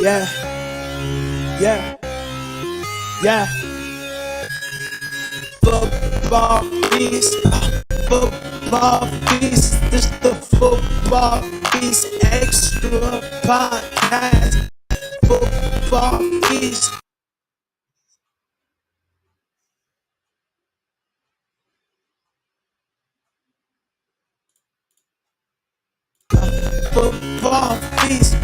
Yeah, yeah, yeah. Football feast, football feast. This the football feast extra podcast. Football feast. Football feast,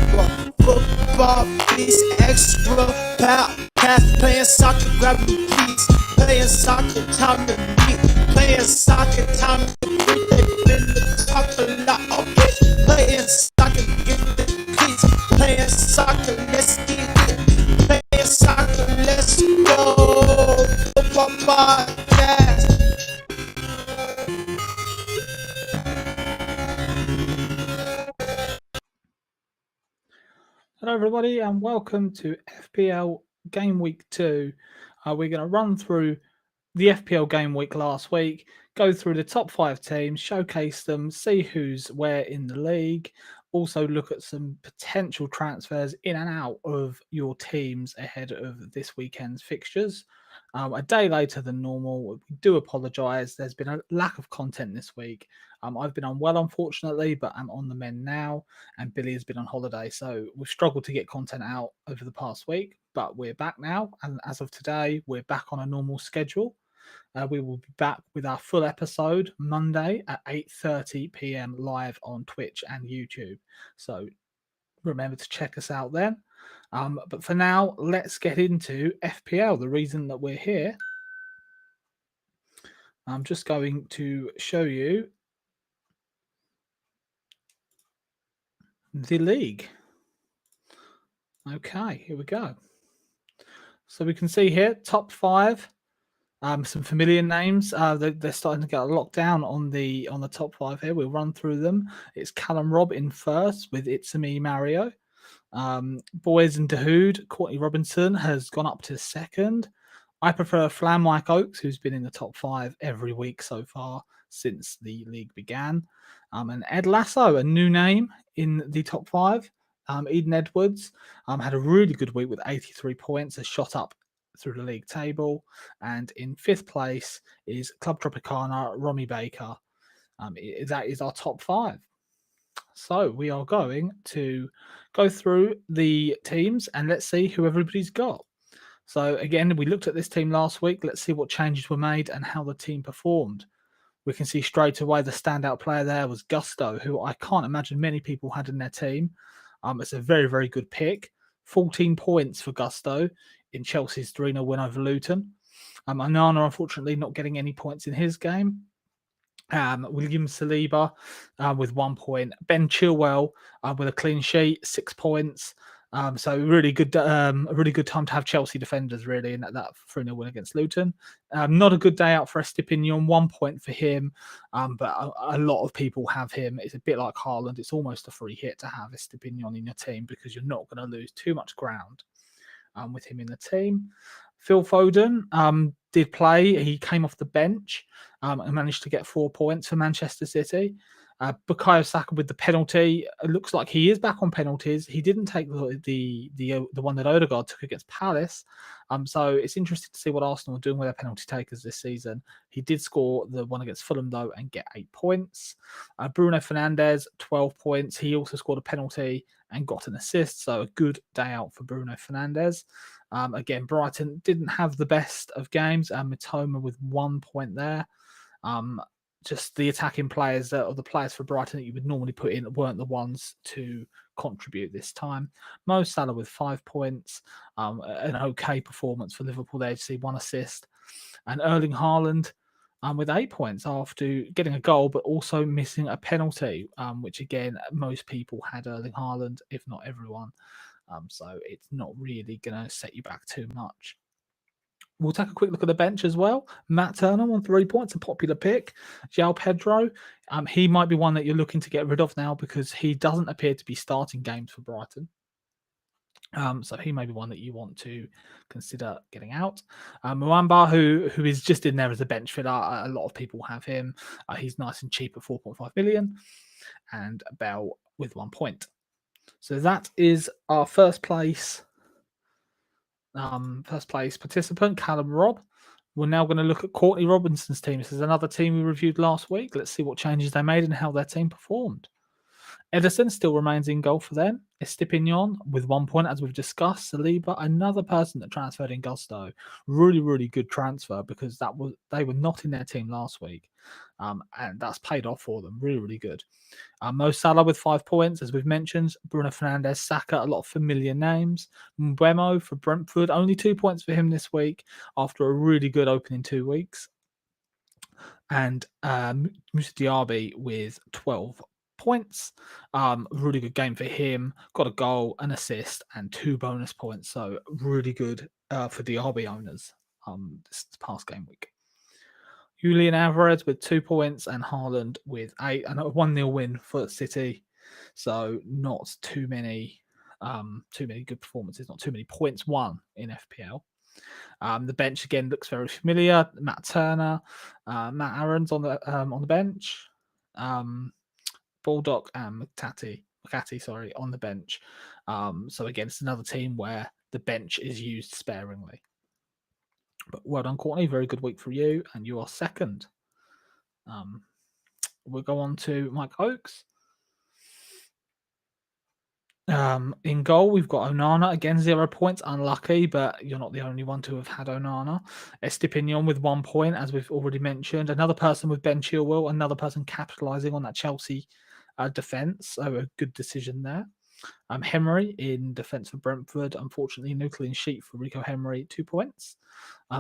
football feast extra podcast. Playing soccer, grab the piece. Playing soccer, time to beat. Playing soccer, time to beat. They've been talk a lot of it. Playing soccer, get the piece. Playing soccer, let's get it. Playing soccer, let's go. Football podcast. Hello everybody and welcome to FPL Game Week 2. We're going to run through the FPL Game Week last week, go through the top 5 teams, showcase them, see who's where in the league, also look at some potential transfers in and out of your teams ahead of this weekend's fixtures. A day later than normal. We do apologise. There's been a lack of content this week. I've been unwell, unfortunately, but I'm on the mend now, and Billy has been on holiday. So we've struggled to get content out over the past week, but we're back now. And as of today, we're back on a normal schedule. We will be back with our full episode Monday at 8:30 p.m. live on Twitch and YouTube. So remember to check us out then. But for now, let's get into FPL, the reason that we're here. I'm just going to show you the league. Okay, here we go. So we can see here, top 5. Some familiar names. They're starting to get locked down on the top 5 here. We'll run through them. It's Callum Robb in first with It's Me Mario. Boys and Dahoud, Courtney Robinson has gone up to second. I prefer Flam Mike Oakes, who's been in the top 5 every week so far since the league began. And Ed Lasso, a new name in the top 5. Eden Edwards had a really good week with 83 points, has shot up through the league table. And in 5th place is Club Tropicana, Romy Baker. That is our top 5. So we are going to go through the teams and let's see who everybody's got. So again, we looked at this team last week. Let's see what changes were made and how the team performed. We can see straight away the standout player there was Gusto, who I can't imagine many people had in their team. It's a very, very good pick. 14 points for Gusto in Chelsea's 3-0 win over Luton. Onana, unfortunately, not getting any points in his game. William Saliba with 1 point. Ben Chilwell with a clean sheet, 6 points. So really good, a really good time to have Chelsea defenders really in that 3-0 win against Luton. Not a good day out for Estepinion, 1 point for him, but a lot of people have him. It's a bit like Haaland. It's almost a free hit to have Estepinion in your team because you're not going to lose too much ground with him in the team. Phil Foden did play. He came off the bench and managed to get 4 points for Manchester City. Bukayo Saka with the penalty. It looks like he is back on penalties. He didn't take the one that Odegaard took against Palace. So it's interesting to see what Arsenal are doing with their penalty takers this season. He did score the one against Fulham though and get 8 points. Bruno Fernandes, 12 points. He also scored a penalty and got an assist. So a good day out for Bruno Fernandes. Again, Brighton didn't have the best of games. Mitoma with 1 point there. Just the attacking players or the players for Brighton that you would normally put in weren't the ones to contribute this time. Mo Salah with 5 points, an okay performance for Liverpool there. You see 1 assist, and Erling Haaland with 8 points after getting a goal, but also missing a penalty, which again most people had Erling Haaland, if not everyone. So it's not really going to set you back too much. We'll take a quick look at the bench as well. Matt Turner on 3 points, a popular pick. João Pedro, he might be one that you're looking to get rid of now because he doesn't appear to be starting games for Brighton. So he may be one that you want to consider getting out. Mwamba, who is just in there as a bench filler. A lot of people have him. He's nice and cheap at 4.5 million. And Bell with 1 point. So that is our first place participant, Callum Robb. We're now going to look at Courtney Robinson's team. This is another team we reviewed last week. Let's see what changes they made and how their team performed. Edison still remains in goal for them. Estepignon with 1 point, as we've discussed. Saliba, another person that transferred in Gusto. Really, really good transfer because they were not in their team last week. And that's paid off for them. Really, really good. Mo Salah with 5 points, as we've mentioned. Bruno Fernandes, Saka, a lot of familiar names. Mbeumo for Brentford, only 2 points for him this week after a really good opening 2 weeks. And Moussa Diaby with 12 points. Really good game for him. Got a goal, an assist, and 2 bonus points. So really good for Diaby owners this past game week. Julian Alvarez with 2 points and Haaland with 8, and a 1-0 win for City. So not too many good performances, not too many points won in FPL. The bench again looks very familiar. Matt Turner, Matt Aaron's on the bench. Baldock and McCarthy, on the bench. So again, it's another team where the bench is used sparingly. But well done, Courtney. Very good week for you, and you are second. We'll go on to Mike Oakes. In goal, we've got Onana. Again, 0 points. Unlucky, but you're not the only one to have had Onana. Estepignon with 1 point, as we've already mentioned. Another person with Ben Chilwell. Another person capitalising on that Chelsea defence. So a good decision there. Henry in defence for Brentford. Unfortunately, no clean sheet for Rico Henry, 2 points.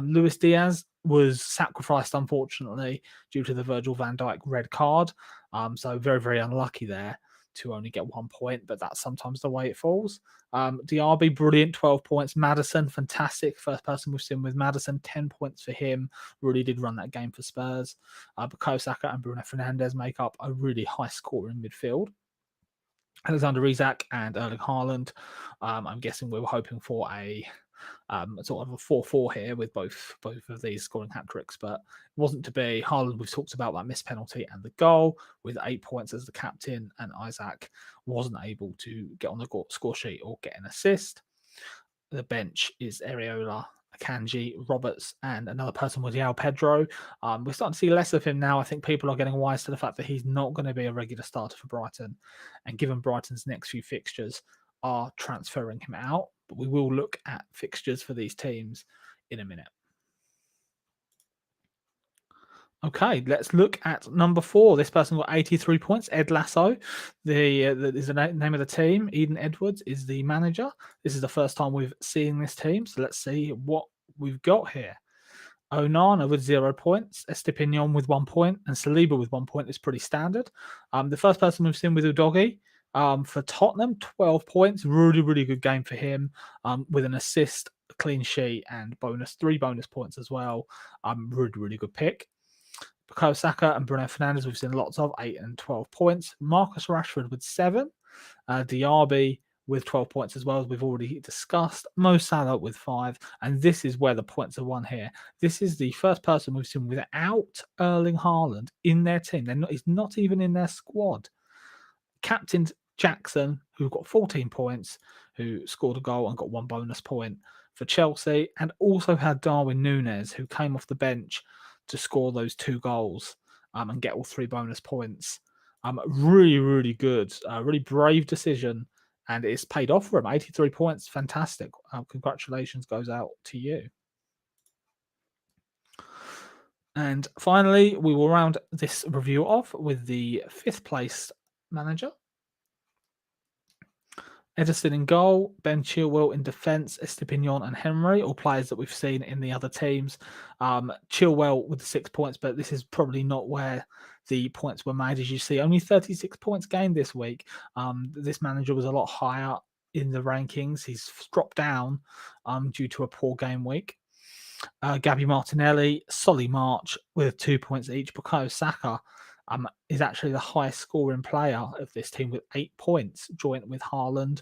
Luis Diaz was sacrificed, unfortunately, due to the Virgil van Dijk red card. So very, very unlucky there to only get 1 point, but that's sometimes the way it falls. Diaby, brilliant, 12 points. Maddison, fantastic. First person we've seen with Maddison, 10 points for him. Really did run that game for Spurs. Bukayo Saka and Bruno Fernandes make up a really high score in midfield. Alexander Isak and Erling Haaland. I'm guessing we were hoping for a sort of a 4-4 here with both of these scoring hat-tricks, but it wasn't to be. Haaland, we've talked about that missed penalty and the goal with 8 points as the captain, and Isak wasn't able to get on the score sheet or get an assist. The bench is Areola, Akanji, Roberts, and another person was João Pedro. We're starting to see less of him now. I think people are getting wise to the fact that he's not going to be a regular starter for Brighton, and given Brighton's next few fixtures are transferring him out. But we will look at fixtures for these teams in a minute. Okay, let's look at number 4. This person got 83 points. Ed Lasso, is the name of the team. Eden Edwards is the manager. This is the first time we've seen this team, so let's see what we've got here. Onana with 0 points, Estepignon with 1 point, and Saliba with 1 point is pretty standard. The first person we've seen with Udogie for Tottenham, 12 points. Really, really good game for him with an assist, a clean sheet, and 3 bonus points as well. Really, really good pick. Bukayo Saka and Bruno Fernandes, we've seen lots of 8 and 12 points. Marcus Rashford with 7. Diaby with 12 points as well, as we've already discussed. Mo Salah with 5. And this is where the points are won here. This is the first person we've seen without Erling Haaland in their team. He's not even in their squad. Captain Jackson, who got 14 points, who scored a goal and got 1 bonus point for Chelsea, and also had Darwin Núñez, who came off the bench to score those 2 goals and get all 3 bonus points. Really, really good. Really brave decision, and it's paid off for him. 83 points. Fantastic. Congratulations goes out to you. And finally, we will round this review off with the 5th place manager. Edison in goal, Ben Chilwell in defence, Estepignon and Henry, all players that we've seen in the other teams. Chilwell with the 6 points, but this is probably not where the points were made. As you see, only 36 points gained this week. This manager was a lot higher in the rankings. He's dropped down due to a poor game week. Gabby Martinelli, Solly March with 2 points each. Bukayo Saka is actually the highest scoring player of this team with 8 points, joint with Haaland,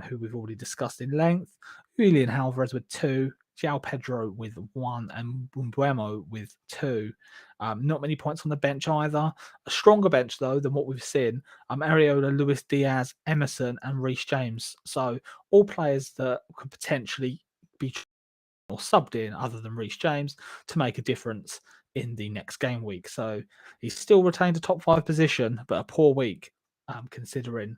who we've already discussed in length. Julian Alvarez with 2, João Pedro with 1, and Mbeumo with 2. Not many points on the bench either. A stronger bench, though, than what we've seen. Areola, Luis Diaz, Emerson, and Reece James. So all players that could potentially be or subbed in other than Reece James to make a difference in the next game week. So he's still retained a top 5 position, but a poor week considering.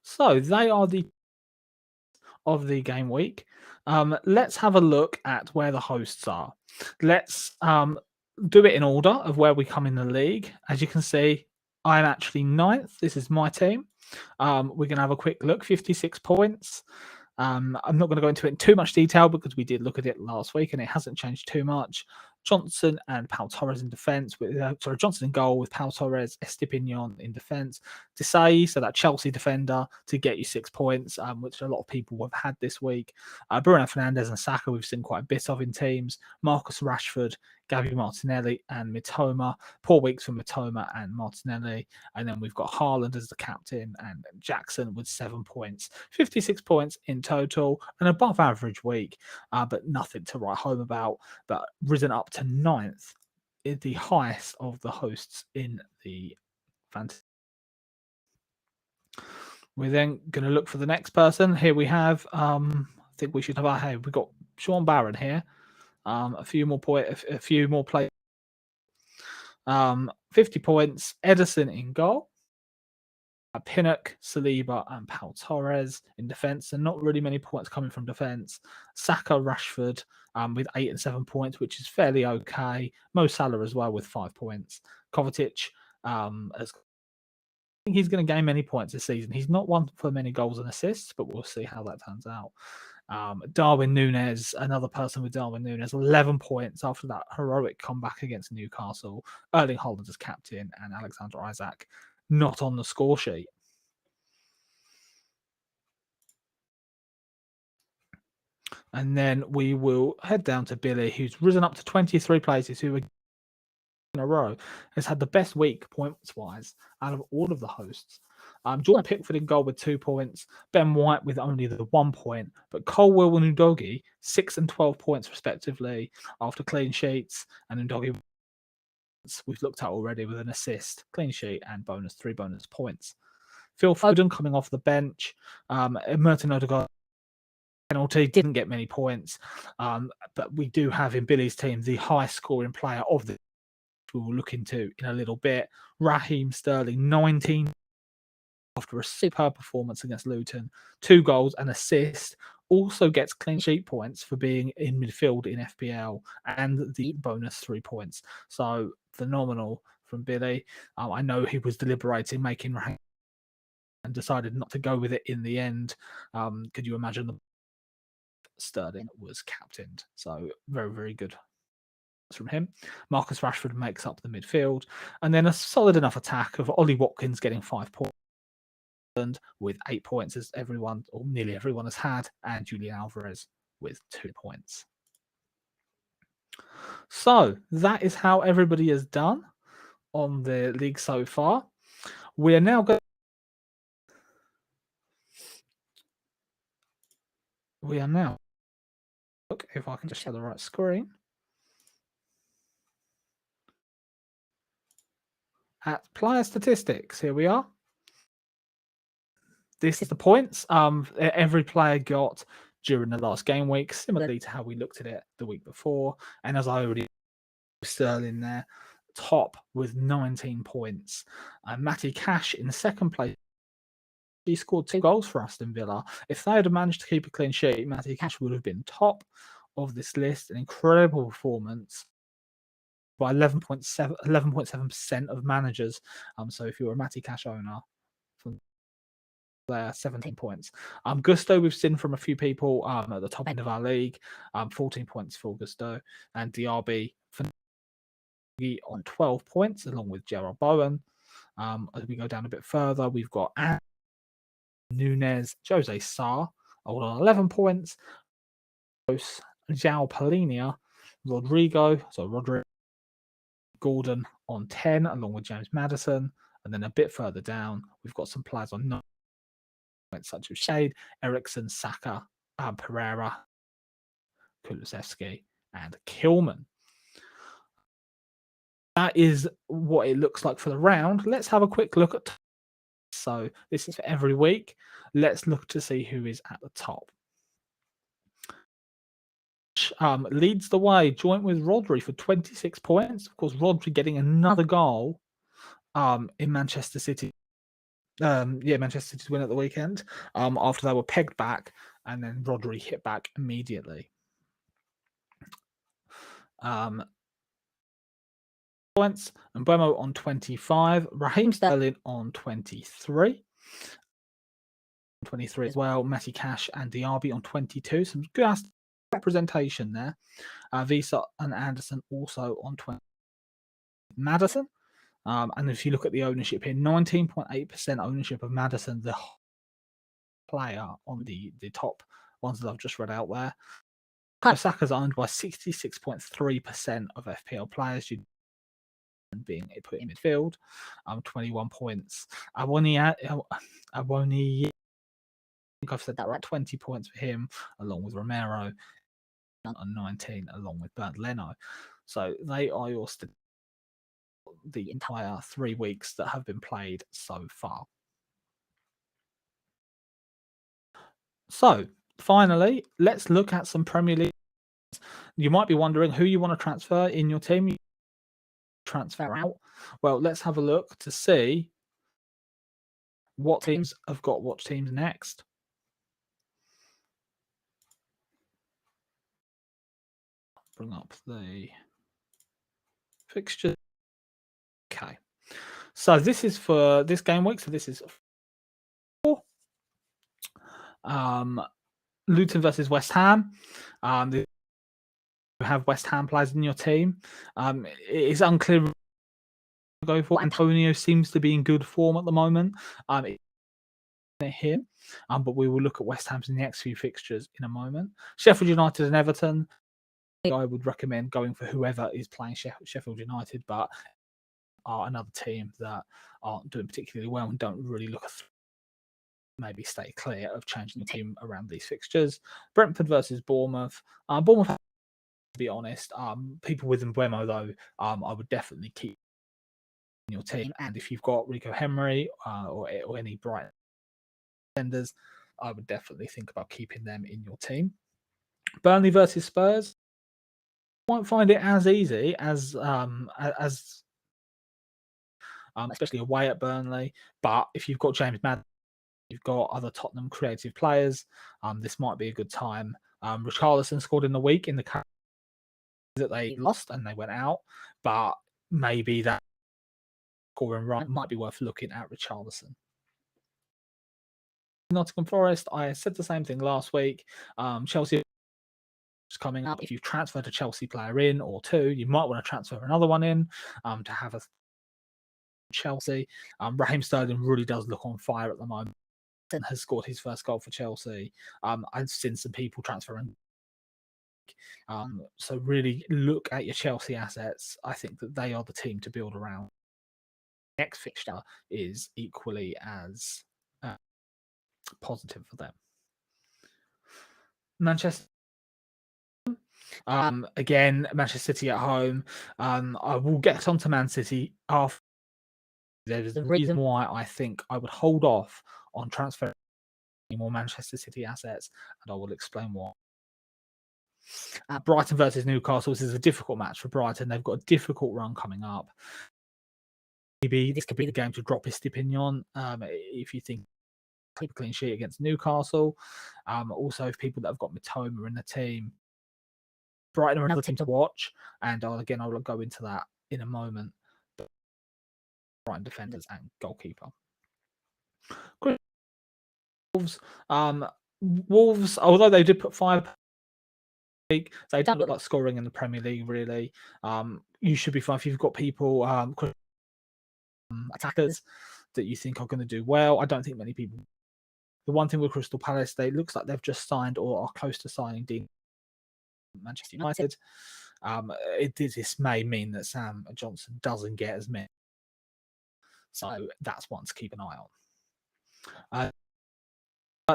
So they are the of the game week. Let's have a look at where the hosts are. Let's do it in order of where we come in the league. As you can see, I'm actually 9th. This is my team. We're going to have a quick look. 56 points. I'm not going to go into it in too much detail because we did look at it last week and it hasn't changed too much. Johnson and Pau Torres in defence. With Johnson in goal with Pau Torres, Estepinion in defence. Desai, so that Chelsea defender, to get you 6 points, which a lot of people have had this week. Bruno Fernandes and Saka we've seen quite a bit of in teams. Marcus Rashford, Gabby Martinelli and Mitoma. Poor weeks for Mitoma and Martinelli. And then we've got Haaland as the captain and Jackson with 7 points. 56 points in total, an above average week, but nothing to write home about. But risen up to 9th, is the highest of the hosts in the fantasy. We're then going to look for the next person. Here we have, I think we should have our head. We've got Sean Barron here. A few more players. 50 points. Edison in goal. Pinnock, Saliba, and Pau Torres in defence, and not really many points coming from defence. Saka, Rashford with 8 and 7 points, which is fairly okay. Mo Salah as well with 5 points. Kovacic, as I think he's going to gain many points this season. He's not one for many goals and assists, but we'll see how that turns out. Darwin Núñez, another person with Darwin Núñez, 11 points after that heroic comeback against Newcastle. Erling Haaland as captain, and Alexander Isak not on the score sheet. And then we will head down to Billy, who's risen up to 23 places, who in a row has had the best week points-wise out of all of the hosts. Jordan Pickford in goal with 2 points, Ben White with only the 1 point, but Colwill and Udogie 6 and 12 points respectively after clean sheets, and Udogie we've looked at already with an assist, clean sheet, and 3 bonus points. Phil Foden coming off the bench, Merton Odegaard penalty, didn't get many points, but we do have in Billy's team the highest scoring player of the we will look into in a little bit. Raheem Sterling, 19 after a superb performance against Luton, 2 goals and assist. Also gets clean sheet points for being in midfield in FPL and the bonus 3 points. So phenomenal from Billy. I know he was deliberating making Raheem and decided not to go with it in the end. Could you imagine the Sterling was captained? So very, very good from him. Marcus Rashford makes up the midfield, and then a solid enough attack of Ollie Watkins getting 5 points with 8 points, as everyone or nearly everyone has had, and Julian Alvarez with 2 points. So that is how everybody has done on the league so far. We are now going. We are now. Look if I can just share the right screen. At player statistics, here we are. This is the points every player got during the last game week, similarly to how we looked at it the week before. And as I already Sterling there, top with 19 points. Matty Cash in second place. He scored 2 goals for Aston Villa. If they had managed to keep a clean sheet, Matty Cash would have been top of this list. An incredible performance by 11.7% of managers. So if you're a Matty Cash owner, from there, 17 points. Gusto, we've seen from a few people at the top end of our league, 14 points for Gusto, and DRB on 12 points, along with Gerald Bowen. As we go down a bit further, we've got Núñez, Jose Sarr, all on 11 points. João Palhinha, Rodrigo Gordon on 10, along with James Maddison. And then a bit further down, we've got some players on 9. such as Shade, Ericsson, Saka, Pereira, Kulusevski, and Kilman. That is what it looks like for the round. Let's have a quick look at. So this is for every week. Let's look to see who is at the top. Leads the way, joint with Rodri for 26 points. Of course, Rodri getting another goal in Manchester City. Manchester City's win at the weekend after they were pegged back, and then Rodri hit back immediately. Points, and Mbeumo on 25, Raheem Sterling on 23. 23 as well, Messi, Cash, and Diaby on 22. Some good representation there. Visa and Anderson also on 20. Maddison. And if you look at the ownership here, 19.8% ownership of Maddison, the player on the top ones that I've just read out there. Saka's owned by 66.3% of FPL players. Being put in midfield, 21 points. Awoni, I think I've said that right. 20 points for him, along with Romero, on 19, along with Bernd Leno. So they are your the entire 3 weeks that have been played so far. So finally, let's look at some Premier League. You might be wondering who you want to transfer in your team. Transfer out. Well, let's have a look to see what teams have got what teams next. Bring up the fixtures. Okay, so this is for this game week. So this is Luton versus West Ham. You have West Ham players in your team. It is unclear to go for. Antonio seems to be in good form at the moment. Here, but we will look at West Ham's next few fixtures in a moment. Sheffield United and Everton. I would recommend going for whoever is playing Sheffield United, but are another team that aren't doing particularly well and don't really look at. Maybe stay clear of changing the team around these fixtures. Brentford versus Bournemouth. Bournemouth, to be honest, people with Mbeumo though, I would definitely keep in your team. And if you've got Rico Henry or any bright defenders, I would definitely think about keeping them in your team. Burnley versus Spurs. Won't find it as easy as especially away at Burnley. But if you've got James Madden, you've got other Tottenham creative players, this might be a good time. Richarlison scored in the week in the cup that they lost and they went out, but maybe that scoring run might be worth looking at Richarlison. Nottingham Forest, I said the same thing last week. Chelsea is coming up. If you've transferred a Chelsea player in or two, you might want to transfer another one in to have a Chelsea. Raheem Sterling really does look on fire at the moment and has scored his first goal for Chelsea. I've seen some people transferring. So really look at your Chelsea assets. I think that they are the team to build around. Next fixture is equally as positive for them. Manchester. Again, Manchester City at home. I will get onto Man City after. There's a reason why I think I would hold off on transferring more Manchester City assets, and I will explain why. Brighton versus Newcastle. This is a difficult match for Brighton. They've got a difficult run coming up. Maybe this could be the game to drop Estepinion if you think keep a clean sheet against Newcastle. Also, if people that have got Mitoma in the team, Brighton are another team to watch, and I'll go into that in a moment. Brighton defenders and goalkeeper. Wolves, although they did put 5, they don't look like scoring in the Premier League really. You should be fine if you've got people attackers that you think are going to do well. I don't think many people. The one thing with Crystal Palace, they looks like they've just signed or are close to signing Dean Manchester United. This may mean that Sam Johnson doesn't get as many. So that's one to keep an eye on.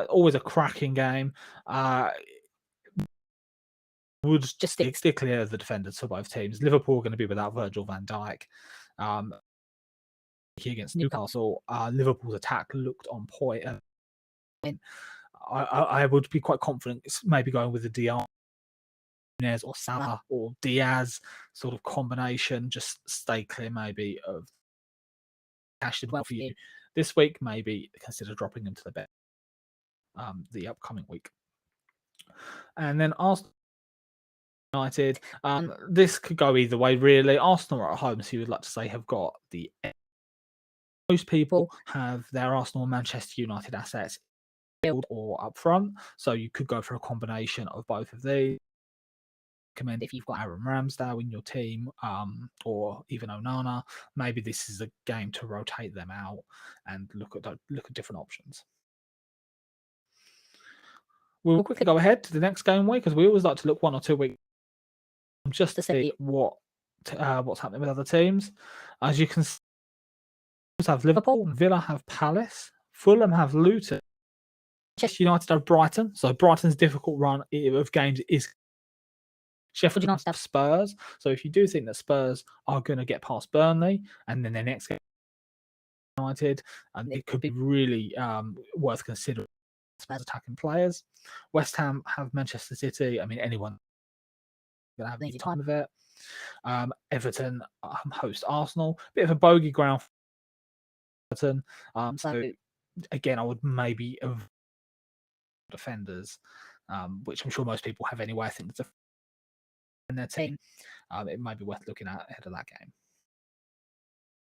always a cracking game. Would just steer clear of the defenders for both teams. Liverpool are going to be without Virgil van Dijk. Against Newcastle, Liverpool's attack looked on point. I would be quite confident maybe going with the Diaz or Salah or Diaz sort of combination. Just stay clear maybe of cash well for you this week. Maybe consider dropping them to the bet the upcoming week. And then Arsenal United. This could go either way, really. Arsenal are at home, so you would like to say have got the. Most people have their Arsenal and Manchester United assets build or up front, so you could go for a combination of both of these. Recommend if you've got Aaron Ramsdale in your team, or even Onana, maybe this is a game to rotate them out and look at different options. We'll quickly go ahead to the next game week, because we always like to look 1 or 2 weeks just to see what's happening with other teams. As you can see, have Liverpool, Villa have Palace, Fulham have Luton, Manchester United have Brighton. So Brighton's difficult run of games is Sheffield United have Spurs. So if you do think that Spurs are going to get past Burnley and then their next game United, it could be really worth considering Spurs attacking players. West Ham have Manchester City. I mean, anyone going to have an easy time of it. Everton host Arsenal. Bit of a bogey ground for Everton. So again, I would maybe avoid defenders, which I'm sure most people have anyway. I think that's in their team. It might be worth looking at ahead of that game.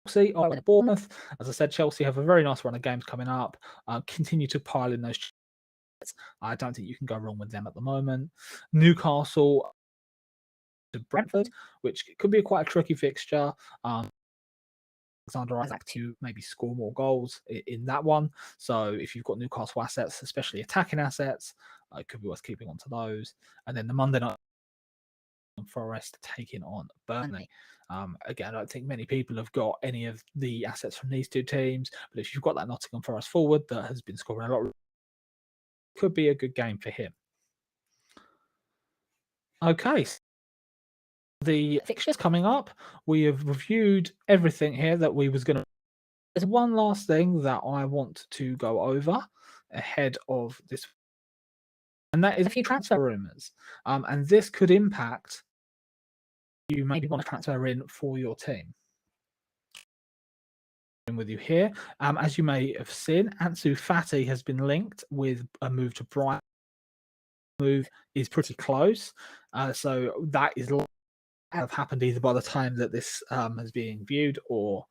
Chelsea are at Bournemouth. As I said, Chelsea have a very nice run of games coming up. Continue to pile in those. I don't think you can go wrong with them at the moment. Newcastle to Brentford, which could be quite a tricky fixture. Alexander Isak to maybe score more goals in that one. So if you've got Newcastle assets, especially attacking assets, it could be worth keeping on to those. And then the Monday night Forest taking on Burnley. Again, I don't think many people have got any of the assets from these two teams, but if you've got that Nottingham Forest forward that has been scoring a lot, could be a good game for him. Okay, the fixtures coming up. We have reviewed everything here that we was going to. There's one last thing that I want to go over ahead of this, and that is a few transfer rumors. And this could impact you maybe want to transfer in for your team. With you here, as you may have seen, Ansu Fati has been linked with a move to Brighton. Move is pretty close, so that is have happened either by the time that this is being viewed or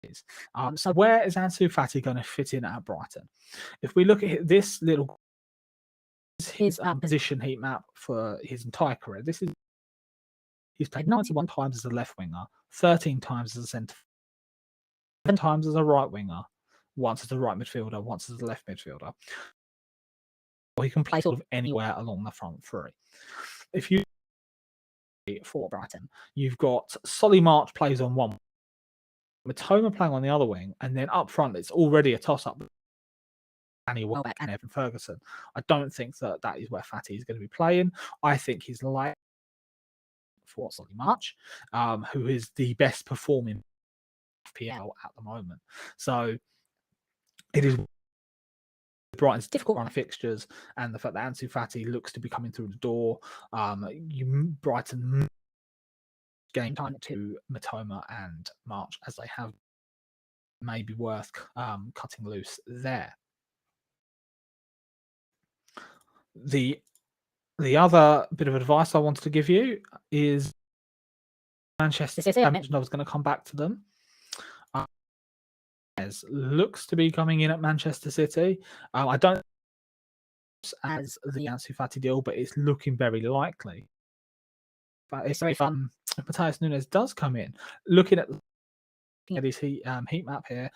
is. So where is Ansu Fati going to fit in at Brighton? If we look at this little his position heat map for his entire career, this is he's played 91 times as a left winger, 13 times as a centre, 7 times as a right winger, once as a right midfielder, once as a left midfielder. Or he can play sort of anywhere along the front three. If you for Brighton, you've got Solly March plays on one, Matoma playing on the other wing, and then up front it's already a toss-up. Danny Welbeck and Evan Ferguson. I don't think that is where Fati is going to be playing. I think he's like for Solly March, who is the best performing FPL at the moment. So it is Brighton's difficult run of fixtures, and the fact that Ansu Fati looks to be coming through the door. Brighton game time to Matoma and March as they have, may be worth cutting loose there. The other bit of advice I wanted to give you is Manchester City. I mentioned I was going to come back to them. Looks to be coming in at Manchester City. I don't as the Ansu Fati deal, but it's looking very likely. But it's very fun. If Matheus Nunes does come in, looking at his heat map here,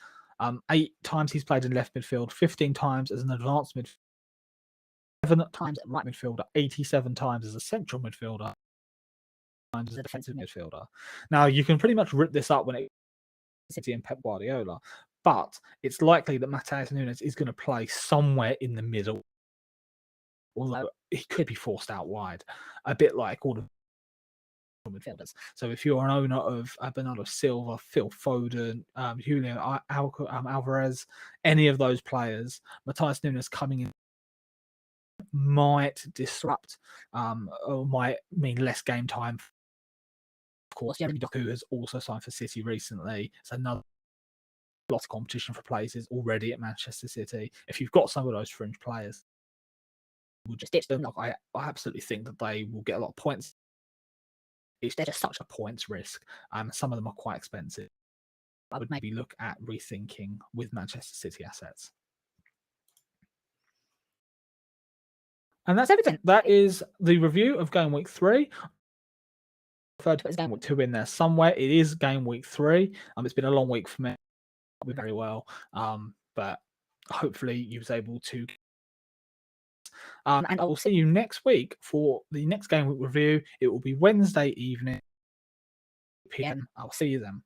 8 times he's played in left midfield, 15 times as an advanced midfielder, 7 times at right midfielder, 87 times as a central midfielder, times as a defensive midfielder. Now you can pretty much rip this up when it City and Pep Guardiola, but it's likely that Matheus Nunes is going to play somewhere in the middle, although he could be forced out wide, a bit like all the midfielders. So if you're an owner of Bernardo Silva, Phil Foden, Julian Alvarez, any of those players, Matheus Nunes coming in might disrupt or might mean less game time. Of course, Jeremy Doku has also signed for City recently. It's another lot of competition for places already at Manchester City. If you've got some of those fringe players, we'll just ditch them. Like, I absolutely think that they will get a lot of points. They're just such a points risk. Some of them are quite expensive. I would maybe look at rethinking with Manchester City assets. And that's everything. That is the review of Game Week 3. I prefer to put Game Week 2 in there somewhere. It is Game Week 3. It's been a long week for me. Very well. But hopefully you was able to. And I will see you next week for the next Game Week review. It will be Wednesday evening, PM. I'll see you then.